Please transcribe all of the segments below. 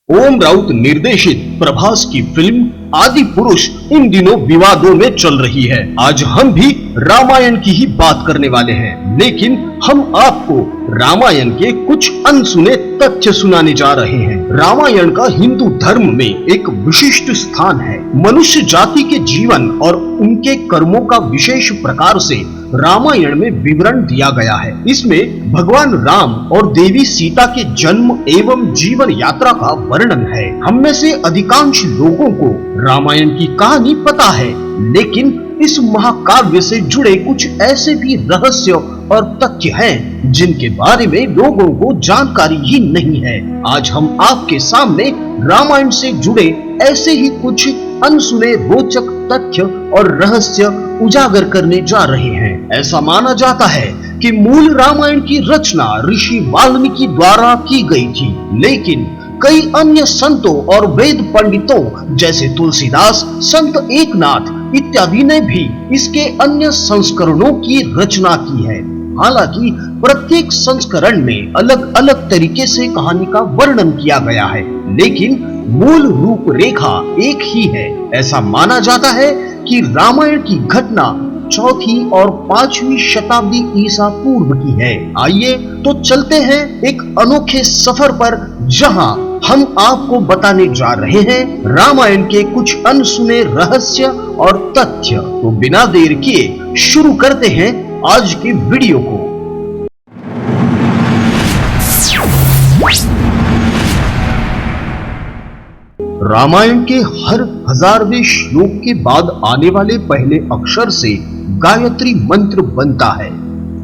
ओम राउत निर्देशित प्रभास की फिल्म आदि पुरुष इन दिनों विवादों में चल रही है। आज हम भी रामायण की ही बात करने वाले हैं, लेकिन हम आपको रामायण के कुछ अनसुने तथ्य सुनाने जा रहे हैं। रामायण का हिंदू धर्म में एक विशिष्ट स्थान है। मनुष्य जाति के जीवन और उनके कर्मों का विशेष प्रकार से रामायण में विवरण दिया गया है। इसमें भगवान राम और देवी सीता के जन्म एवं जीवन यात्रा का वर्णन है। हम में से अधिकांश लोगों को रामायण की कहानी पता है, लेकिन इस महाकाव्य से जुड़े कुछ ऐसे भी रहस्य और तथ्य हैं जिनके बारे में लोगों को जानकारी ही नहीं है। आज हम आपके सामने रामायण से जुड़े ऐसे ही कुछ अनसुने रोचक तथ्य और रहस्य उजागर करने जा रहे हैं। ऐसा माना जाता है कि मूल रामायण की रचना ऋषि वाल्मीकि द्वारा की गई थी, लेकिन कई अन्य संतों और वेद पंडितों जैसे तुलसीदास, संत एकनाथ इत्यादि ने भी इसके अन्य संस्करणों की रचना की है। हालांकि प्रत्येक संस्करण में अलग अलग तरीके से कहानी का वर्णन किया गया है, लेकिन मूल रूपरेखा एक ही है। ऐसा माना जाता है कि रामायण की घटना 4वीं और 5वीं शताब्दी ईसा पूर्व की है। आइए तो चलते हैं एक अनोखे सफर पर, जहां हम आपको बताने जा रहे हैं रामायण के कुछ अनसुने रहस्य और तथ्य। तो बिना देर किए शुरू करते हैं आज की वीडियो को। रामायण के हर 1000वें श्लोक के बाद आने वाले पहले अक्षर से गायत्री मंत्र बनता है।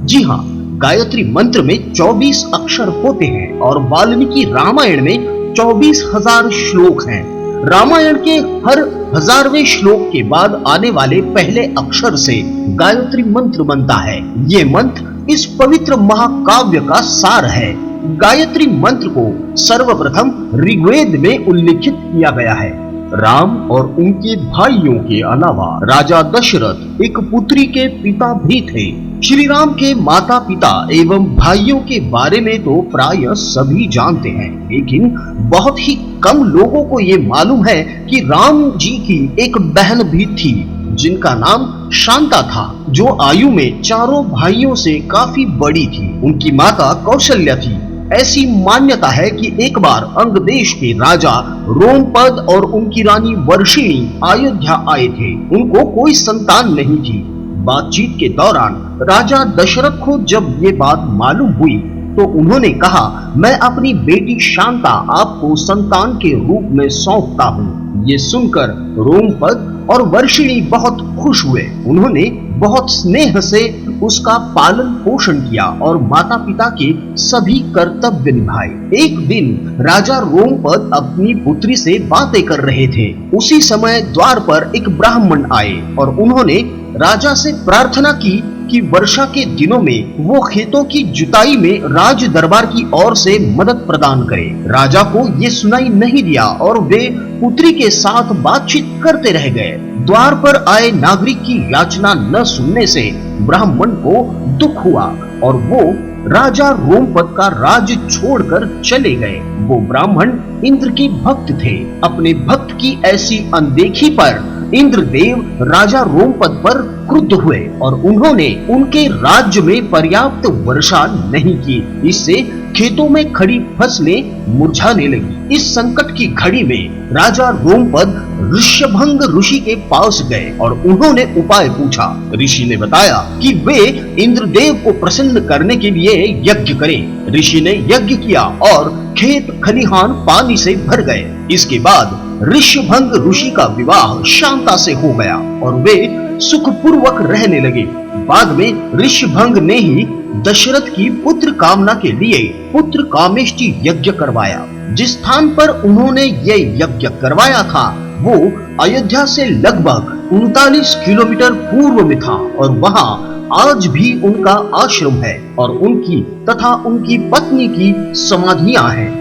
जी हाँ, गायत्री मंत्र में 24 अक्षर होते हैं और वाल्मीकि रामायण में 24,000 श्लोक हैं। रामायण के हर 1000वें श्लोक के बाद आने वाले पहले अक्षर से गायत्री मंत्र बनता है। ये मंत्र इस पवित्र महाकाव्य का सार है। गायत्री मंत्र को सर्वप्रथम ऋग्वेद में उल्लिखित किया गया है। राम और उनके भाइयों के अलावा राजा दशरथ एक पुत्री के पिता भी थे। श्री राम के माता पिता एवं भाइयों के बारे में तो प्राय सभी जानते हैं, लेकिन बहुत ही कम लोगों को ये मालूम है कि राम जी की एक बहन भी थी जिनका नाम शांता था, जो आयु में चारों भाइयों से काफी बड़ी थी। उनकी माता कौशल्या थी। ऐसी मान्यता है कि एक बार अंग देश के राजा रोमपद और उनकी रानी वर्षिणी अयोध्या आए थे। उनको कोई संतान नहीं थी। बातचीत के दौरान राजा दशरथ को जब ये बात मालूम हुई तो उन्होंने कहा, मैं अपनी बेटी शांता आपको संतान के रूप में सौंपता हूँ। ये सुनकर रोमपद और वर्षिणी बहुत खुश हुए। उन्होंने बहुत स्नेह से उसका पालन पोषण किया और माता पिता के सभी कर्तव्य निभाए। एक दिन राजा रोमपद अपनी पुत्री से बातें कर रहे थे। उसी समय द्वार पर एक ब्राह्मण आए और उन्होंने राजा से प्रार्थना की कि वर्षा के दिनों में वो खेतों की जुताई में राज दरबार की ओर से मदद प्रदान करे। राजा को ये सुनाई नहीं दिया और वे पुत्री के साथ बातचीत करते रह गए। द्वार पर आए नागरिक की याचना न सुनने से ब्राह्मण को दुख हुआ और वो राजा रोमपद का राज छोड़कर चले गए। वो ब्राह्मण इंद्र के भक्त थे। अपने भक्त की ऐसी अनदेखी पर इंद्रदेव राजा रोमपद पर क्रुद्ध हुए और उन्होंने उनके राज्य में पर्याप्त वर्षा नहीं की। इससे खेतों में खड़ी फसलें मुरझाने लगी। इस संकट की घड़ी में राजा रोमपद ऋष्यभंग ऋषि के पास गए और उन्होंने उपाय पूछा। ऋषि ने बताया कि वे इंद्रदेव को प्रसन्न करने के लिए यज्ञ करें। ऋषि ने यज्ञ किया और खेत खलिहान पानी से भर गए। इसके बाद ऋष्यभंग ऋषि का विवाह शांता से हो गया और वे सुखपूर्वक रहने लगे। बाद में ऋष्यभंग ने ही दशरथ की पुत्र कामना के लिए पुत्र कामेष्टि यज्ञ करवाया। जिस स्थान पर उन्होंने ये यज्ञ करवाया था वो अयोध्या से लगभग 39 किलोमीटर पूर्व में था और वहाँ आज भी उनका आश्रम है और उनकी तथा उनकी पत्नी की समाधियां हैं।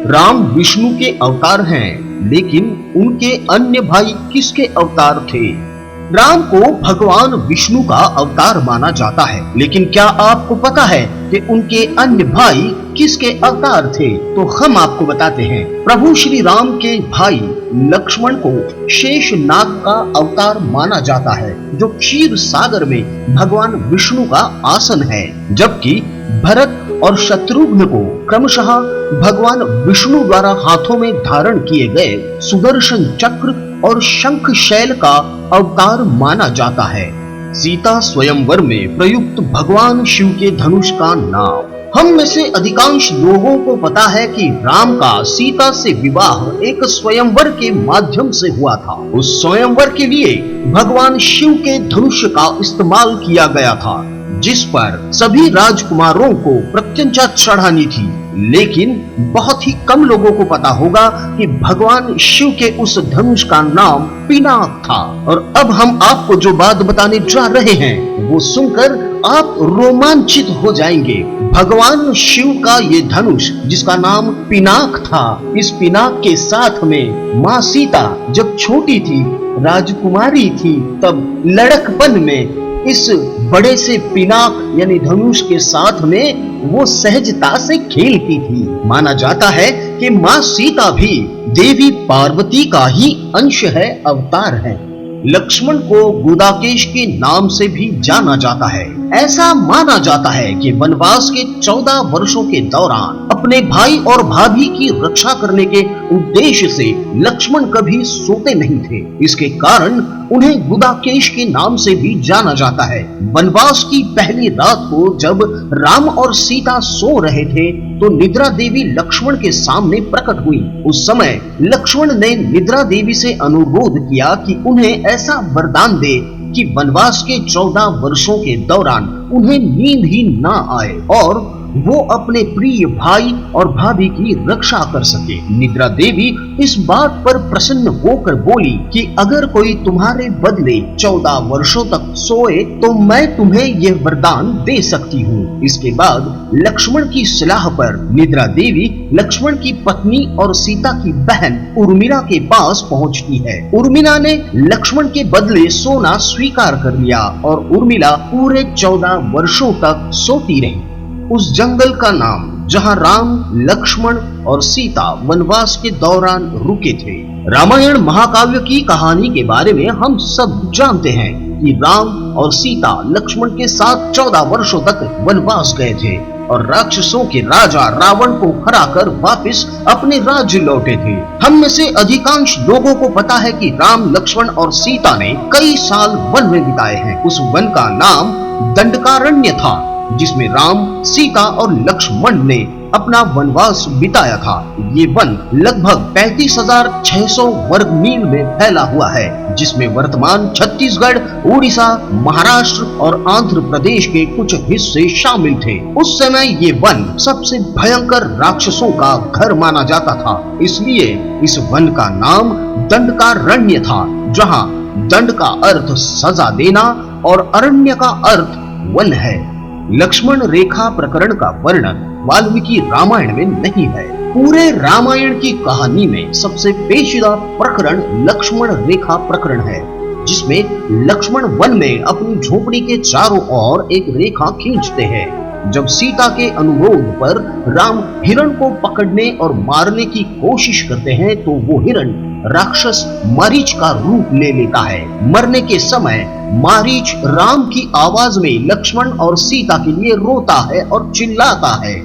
राम विष्णु के अवतार हैं, लेकिन उनके अन्य भाई किसके अवतार थे? राम को भगवान विष्णु का अवतार माना जाता है, लेकिन क्या आपको पता है कि उनके अन्य भाई किसके अवतार थे? तो हम आपको बताते हैं। प्रभु श्री राम के भाई लक्ष्मण को शेषनाग का अवतार माना जाता है, जो क्षीर सागर में भगवान विष्णु का आसन है, जबकि भरत और शत्रुघ्न को क्रमशः भगवान विष्णु द्वारा हाथों में धारण किए गए सुदर्शन चक्र और शंख शैल का अवतार माना जाता है। सीता स्वयंवर में प्रयुक्त भगवान शिव के धनुष का नाम। हम में से अधिकांश लोगों को पता है कि राम का सीता से विवाह एक स्वयंवर के माध्यम से हुआ था। उस स्वयंवर के लिए भगवान शिव के धनुष का इस्तेमाल किया गया था, जिस पर सभी राजकुमारों को प्रत्यंचा चढ़ानी थी। लेकिन बहुत ही कम लोगों को पता होगा कि भगवान शिव के उस धनुष का नाम पिनाक था। और अब हम आपको जो बात बताने जा रहे हैं वो सुनकर आप रोमांचित हो जाएंगे। भगवान शिव का ये धनुष, जिसका नाम पिनाक था, इस पिनाक के साथ में माँ सीता जब छोटी थी, राजकुमारी थी, तब लड़कपन में इस बड़े से पिनाक यानी धनुष के साथ में वो सहजता से खेलती थी। माना जाता है कि माँ सीता भी देवी पार्वती का ही अंश है, अवतार है। लक्ष्मण को गुदाकेश के नाम से भी जाना जाता है। ऐसा माना जाता है कि वनवास के 14 वर्षों के दौरान अपने भाई और भाभी की रक्षा करने के उद्देश्य से लक्ष्मण कभी सोते नहीं थे। इसके कारण उन्हें गुदाकेश के नाम से भी जाना जाता है। वनवास की पहली रात को जब राम और सीता सो रहे थे तो निद्रा देवी लक्ष्मण के सामने प्रकट हुई। उस समय लक्ष्मण ने निद्रा देवी से अनुरोध किया कि उन्हें ऐसा वरदान दे कि वनवास के 14 वर्षों के दौरान उन्हें नींद ही ना आए और वो अपने प्रिय भाई और भाभी की रक्षा कर सके। निद्रा देवी इस बात पर प्रसन्न होकर बोली कि अगर कोई तुम्हारे बदले 14 वर्षों तक सोए तो मैं तुम्हें यह वरदान दे सकती हूँ। इसके बाद लक्ष्मण की सलाह पर निद्रा देवी लक्ष्मण की पत्नी और सीता की बहन उर्मिला के पास पहुँचती है। उर्मिला ने लक्ष्मण के बदले सोना स्वीकार कर लिया और उर्मिला पूरे 14 वर्षों तक सोती रही। उस जंगल का नाम जहां राम, लक्ष्मण और सीता वनवास के दौरान रुके थे। रामायण महाकाव्य की कहानी के बारे में हम सब जानते हैं कि राम और सीता लक्ष्मण के साथ 14 वर्षों तक वनवास गए थे और राक्षसों के राजा रावण को हराकर वापस अपने राज्य लौटे थे। हम में से अधिकांश लोगों को पता है कि राम, लक्ष्मण और सीता ने कई साल वन में बिताए हैं। उस वन का नाम दंडकारण्य था, जिसमें राम, सीता और लक्ष्मण ने अपना वनवास बिताया था। ये वन लगभग 35,600 वर्ग मील में फैला हुआ है, जिसमें वर्तमान छत्तीसगढ़, उड़ीसा, महाराष्ट्र और आंध्र प्रदेश के कुछ हिस्से शामिल थे। उस समय ये वन सबसे भयंकर राक्षसों का घर माना जाता था, इसलिए इस वन का नाम दंडकारण्य था, जहाँ दंड का अर्थ सजा देना और अरण्य का अर्थ वन है। लक्ष्मण रेखा प्रकरण का वर्णन वाल्मीकि रामायण में नहीं है। पूरे रामायण की कहानी में सबसे पेचीदा प्रकरण लक्ष्मण रेखा प्रकरण है, जिसमें लक्ष्मण वन में अपनी झोपड़ी के चारों ओर एक रेखा खींचते हैं। जब सीता के अनुरोध पर राम हिरण को पकड़ने और मारने की कोशिश करते हैं तो वो हिरण राक्षस मारीच का रूप ले लेता है। मरने के समय मारीच राम की आवाज में लक्ष्मण और सीता के लिए रोता है और चिल्लाता है।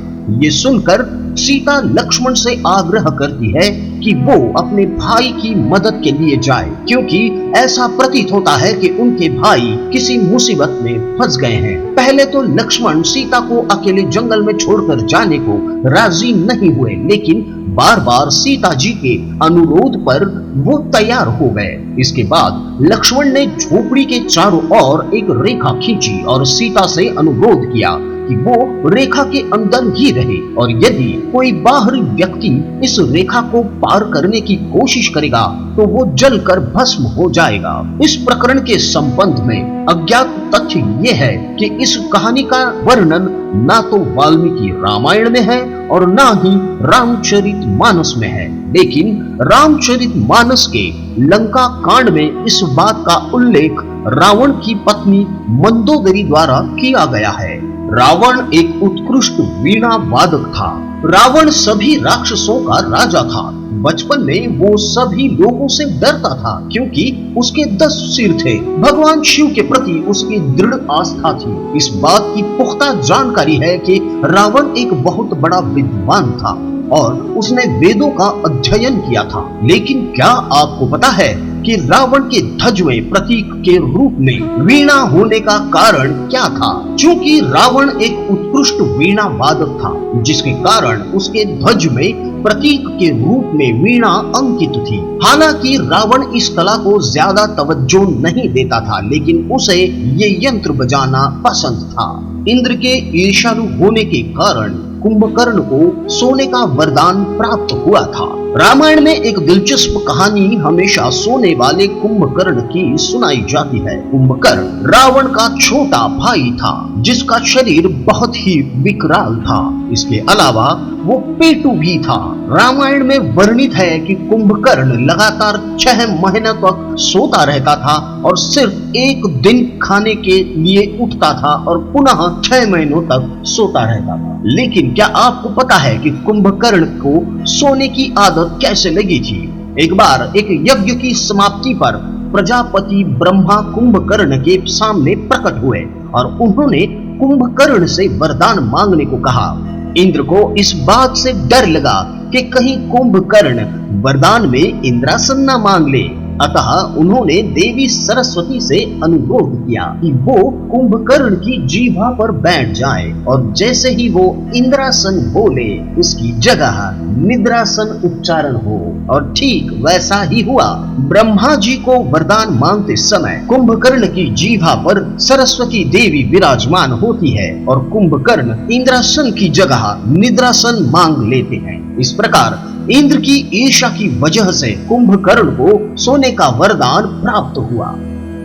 ये सुनकर सीता लक्ष्मण से आग्रह करती है कि वो अपने भाई की मदद के लिए जाए, क्योंकि ऐसा प्रतीत होता है कि उनके भाई किसी मुसीबत में फंस गए हैं। पहले तो लक्ष्मण सीता को अकेले जंगल में छोड़कर जाने को राजी नहीं हुए, लेकिन बार बार सीता जी के अनुरोध पर वो तैयार हो गए। इसके बाद लक्ष्मण ने झोपड़ी के चारों ओर एक रेखा खींची और सीता से अनुरोध किया कि वो रेखा के अंदर ही रहे और यदि कोई बाहरी व्यक्ति इस रेखा को पार करने की कोशिश करेगा तो वो जलकर भस्म हो जाएगा। इस प्रकरण के संबंध में अज्ञात तथ्य ये है कि इस कहानी का वर्णन ना तो वाल्मीकि रामायण में है और ना ही रामचरितमानस में है, लेकिन रामचरितमानस के लंका कांड में इस बात का उल्लेख रावण की पत्नी मंदोदरी द्वारा किया गया है। रावण एक उत्कृष्ट वीणा वादक था। रावण सभी राक्षसों का राजा था। बचपन में वो सभी लोगों से डरता था क्योंकि उसके 10 सिर थे। भगवान शिव के प्रति उसकी दृढ़ आस्था थी। इस बात की पुख्ता जानकारी है कि रावण एक बहुत बड़ा विद्वान था और उसने वेदों का अध्ययन किया था। लेकिन क्या आपको पता है कि रावण के ध्वज में प्रतीक के रूप में वीणा होने का कारण क्या था? क्योंकि रावण एक उत्कृष्ट वीणा वादक था, जिसके कारण उसके ध्वज में प्रतीक के रूप में वीणा अंकित थी। हालांकि रावण इस कला को ज्यादा तवज्जो नहीं देता था, लेकिन उसे ये यंत्र बजाना पसंद था। इंद्र के ईर्ष्यालु होने के कारण कुंभकर्ण को सोने का वरदान प्राप्त हुआ था। रामायण में एक दिलचस्प कहानी हमेशा सोने वाले कुंभकर्ण की सुनाई जाती है। कुंभकर्ण रावण का छोटा भाई था, जिसका शरीर बहुत ही विकराल था। इसके अलावा वो पेटू भी था। रामायण में वर्णित है कि कुंभकर्ण लगातार 6 महीने तक सोता रहता था और सिर्फ एक दिन खाने के लिए उठता था और पुनः 6 महीनों तक सोता रहता था। लेकिन क्या आपको पता है कि कुंभकर्ण को सोने की आदत कैसे लगी थी? एक बार एक यज्ञ की समाप्ति पर प्रजापति ब्रह्मा कुंभकर्ण के सामने प्रकट हुए और उन्होंने कुंभकर्ण से वरदान मांगने को कहा। इंद्र को इस बात से डर लगा कि कहीं कुंभकर्ण वरदान में इंद्रासन न मांग ले, अतः उन्होंने देवी सरस्वती से अनुरोध किया कि वो कुंभकर्ण की जीभा पर बैठ जाए और जैसे ही वो इंद्रासन बोले उसकी जगह निद्रासन उच्चारण हो। और ठीक वैसा ही हुआ। ब्रह्मा जी को वरदान मांगते समय कुंभकर्ण की जीभा पर सरस्वती देवी विराजमान होती है और कुंभकर्ण इंद्रासन की जगह निद्रासन मांग लेते हैं। इस प्रकार इंद्र की ईर्ष्या की वजह से कुंभकर्ण को सोने का वरदान प्राप्त हुआ।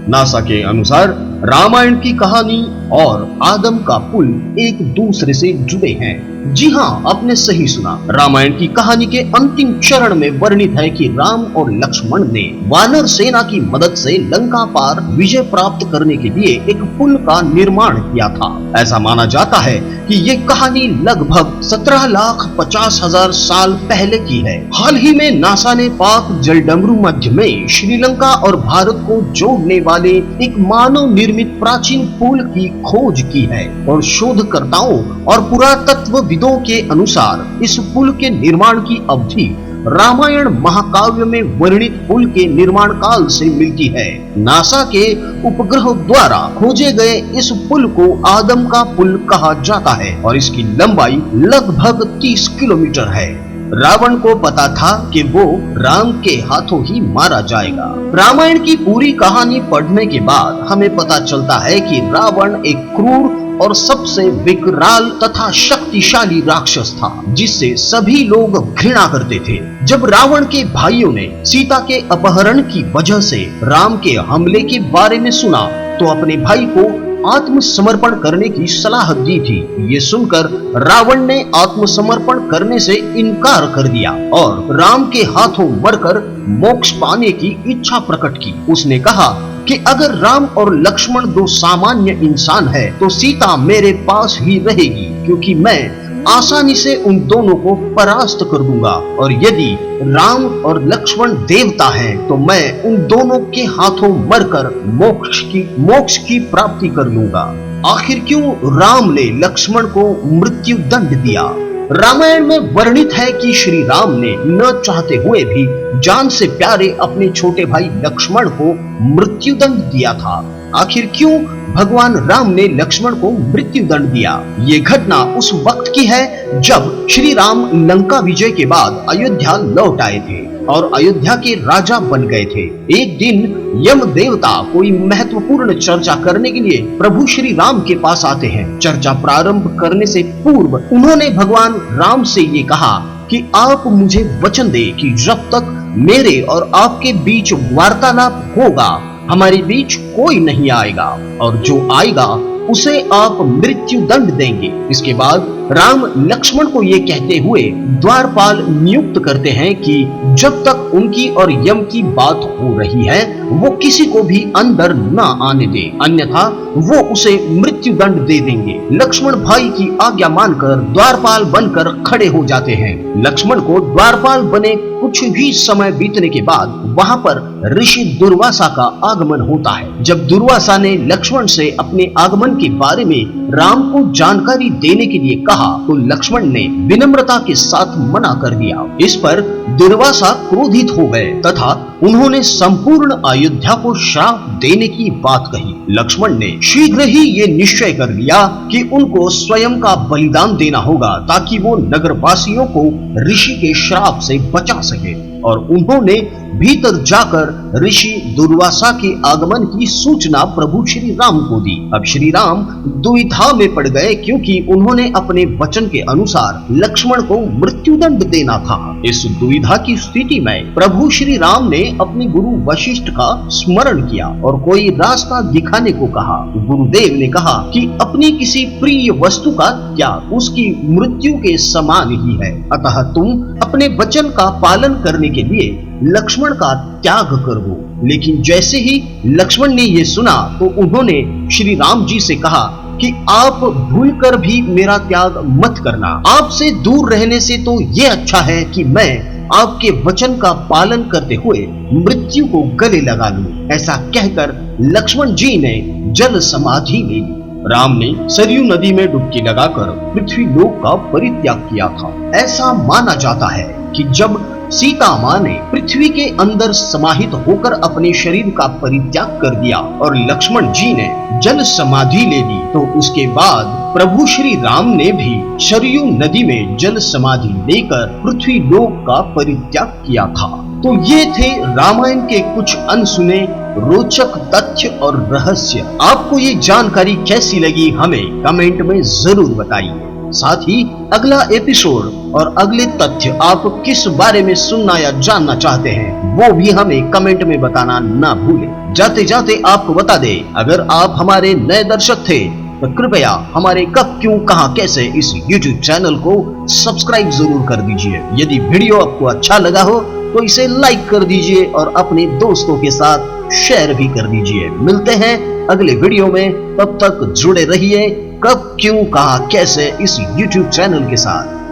नासा के अनुसार रामायण की कहानी और आदम का पुल एक दूसरे से जुड़े हैं। जी हाँ, आपने सही सुना। रामायण की कहानी के अंतिम चरण में वर्णित है कि राम और लक्ष्मण ने वानर सेना की मदद से लंका पार विजय प्राप्त करने के लिए एक पुल का निर्माण किया था। ऐसा माना जाता है कि ये कहानी लगभग 17,50,000 साल पहले की है। हाल ही में नासा ने पाक जलडमरू मध्य में श्रीलंका और भारत को जोड़ने वाले एक मानव निर्मित प्राचीन पुल की खोज की है और शोधकर्ताओं और पुरातत्वविदों के अनुसार इस पुल के निर्माण की अवधि रामायण महाकाव्य में वर्णित पुल के निर्माण काल से मिलती है। नासा के उपग्रह द्वारा खोजे गए इस पुल को आदम का पुल कहा जाता है और इसकी लंबाई लगभग 30 किलोमीटर है। रावण को पता था कि वो राम के हाथों ही मारा जाएगा। रामायण की पूरी कहानी पढ़ने के बाद हमें पता चलता है कि रावण एक क्रूर और सबसे विकराल तथा शक्तिशाली राक्षस था, जिससे सभी लोग घृणा करते थे। जब रावण के भाइयों ने सीता के अपहरण की वजह से राम के हमले के बारे में सुना तो अपने भाई को आत्मसमर्पण करने की सलाह दी थी। ये सुनकर रावण ने आत्मसमर्पण करने से इनकार कर दिया और राम के हाथों मरकर मोक्ष पाने की इच्छा प्रकट की। उसने कहा कि अगर राम और लक्ष्मण दो सामान्य इंसान हैं, तो सीता मेरे पास ही रहेगी, क्योंकि मैं आसानी से उन दोनों को परास्त कर दूंगा, और यदि राम और लक्ष्मण देवता हैं, तो मैं उन दोनों के हाथों मरकर मोक्ष की प्राप्ति कर लूंगा। आखिर क्यों राम ने लक्ष्मण को मृत्यु दंड दिया? रामायण में वर्णित है कि श्री राम ने न चाहते हुए भी जान से प्यारे अपने छोटे भाई लक्ष्मण को मृत्यु दंड दिया था। आखिर क्यों भगवान राम ने लक्ष्मण को मृत्यु दंड दिया? ये घटना उस वक्त की है जब श्री राम लंका विजय के बाद अयोध्या लौट आए थे और अयोध्या के राजा बन गए थे। एक दिन यम देवता कोई महत्वपूर्ण चर्चा करने के लिए प्रभु श्री राम के पास आते हैं। चर्चा प्रारंभ करने से पूर्व उन्होंने भगवान राम से ये कहा कि आप मुझे वचन दे कि जब तक मेरे और आपके बीच वार्तालाप होगा हमारे बीच कोई नहीं आएगा, और जो आएगा उसे आप मृत्यु दंड देंगे। इसके बाद राम लक्ष्मण को ये कहते हुए द्वारपाल नियुक्त करते हैं कि जब तक उनकी और यम की बात हो रही है वो किसी को भी अंदर न आने दे, अन्यथा वो उसे मृत्यु दंड दे देंगे। लक्ष्मण भाई की आज्ञा मानकर द्वारपाल बनकर खड़े हो जाते हैं। लक्ष्मण को द्वारपाल बने कुछ ही समय बीतने के बाद वहां पर ऋषि दुर्वासा का आगमन होता है। जब दुर्वासा ने लक्ष्मण से अपने आगमन के बारे में राम को जानकारी देने के लिए कहा तो लक्ष्मण ने विनम्रता के साथ मना कर दिया। इस पर दुर्वासा क्रोधित हो गए तथा उन्होंने संपूर्ण अयोध्या को श्राप देने की बात कही। लक्ष्मण ने शीघ्र ही ये निश्चय कर लिया कि उनको स्वयं का बलिदान देना होगा ताकि वो नगरवासियों को ऋषि के श्राप से बचा सके, और उन्होंने भीतर जाकर ऋषि दुर्वासा के आगमन की सूचना प्रभु श्री राम को दी। अब श्री राम दुविधा में पड़ गए क्योंकि उन्होंने अपने वचन के अनुसार लक्ष्मण को मृत्युदंड देना था। इस दुविधा की स्थिति में प्रभु श्री राम ने अपने गुरु वशिष्ठ का स्मरण किया और कोई रास्ता दिखाने को कहा। गुरुदेव ने कहा कि अपनी किसी प्रिय वस्तु का त्याग उसकी मृत्यु के समान ही है, अतः तुम अपने वचन का पालन करने के लिए लक्ष्मण का त्याग करो। लेकिन जैसे ही लक्ष्मण ने यह सुना तो उन्होंने श्री राम जी से कहा कि आप भूलकर भी मेरा त्याग मत करना। आपसे दूर रहने से तो यह अच्छा है कि मैं आपके वचन का पालन करते हुए मृत्यु को गले लगा लूं। ऐसा कहकर लक्ष्मण जी ने जल समाधि ले ली। राम ने सरयू नदी में डुबकी लगाकर पृथ्वी लोक का परित्याग किया था। ऐसा माना जाता है कि जब सीता माँ ने पृथ्वी के अंदर समाहित होकर अपने शरीर का परित्याग कर दिया और लक्ष्मण जी ने जल समाधि ले ली तो उसके बाद प्रभु श्री राम ने भी सरयू नदी में जल समाधि लेकर पृथ्वी लोक का परित्याग किया था। तो ये थे रामायण के कुछ अनसुने रोचक तथ्य और रहस्य। आपको ये जानकारी कैसी लगी हमें कमेंट में जरूर बताइए। साथ ही अगला एपिसोड और अगले तथ्य आप किस बारे में सुनना या जानना चाहते हैं वो भी हमें कमेंट में बताना ना भूलें। जाते जाते आपको बता दें, अगर आप हमारे नए दर्शक थे तो कृपया हमारे कब क्यों कहां कैसे इस YouTube चैनल को सब्सक्राइब जरूर कर दीजिए। यदि वीडियो आपको अच्छा लगा हो तो इसे लाइक कर दीजिए और अपने दोस्तों के साथ शेयर भी कर दीजिए। मिलते हैं अगले वीडियो में, तब तक जुड़े रहिए कब क्यों कहां कैसे इस YouTube चैनल के साथ।